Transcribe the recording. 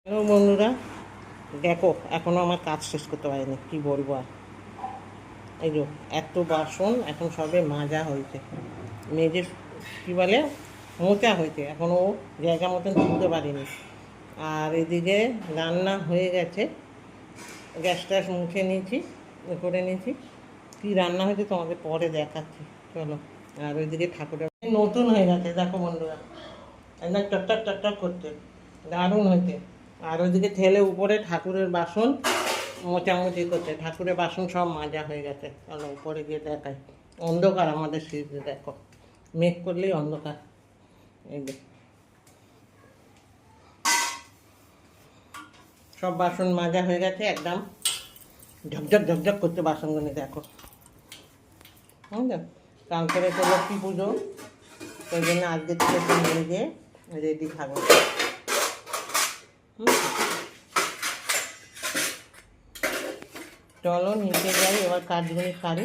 Hello বন্ধুরা, দেখো এখনও আমার কাজ শেষ করতে পারিনি, কী বলবো আর। এই যে এত বাসন এখন সবে মাজা হয়েছে, মেজে কী বলে মোচা হয়েছে, এখনও জায়গা মতন তুলতে পারিনি। আর এদিকে রান্না হয়ে গেছে, গ্যাস ট্যাস মুছে নিয়েছি, করে নিয়েছি। কী রান্না হয়েছে তোমাদের পরে দেখাচ্ছি, চলো। আর ওইদিকে ঠাকুরের নতুন হয়ে গেছে, দেখো বন্ধুরা, একদম টকটক টকটক করছে, দারুণ হয়েছে। আর ওইদিকে ঠেলে উপরে ঠাকুরের বাসন মোচামুচি করছে, ঠাকুরের বাসন সব মাজা হয়ে গেছে। চলো উপরে গিয়ে দেখাই। অন্ধকার আমাদের সিঁড়িতে, দেখো মেঘ করলেই অন্ধকার। এই যে সব বাসন মাজা হয়ে গেছে, একদম ঝকঝক ঝকঝক করতে বাসনগুলো, দেখো। বুঝলো, কালকে তো লক্ষ্মী পুজো, ওই জন্য আজকে থেকে মেজে রেডি থাকবো। চলো নিচে যাই, এবার কাজগুলি সারি।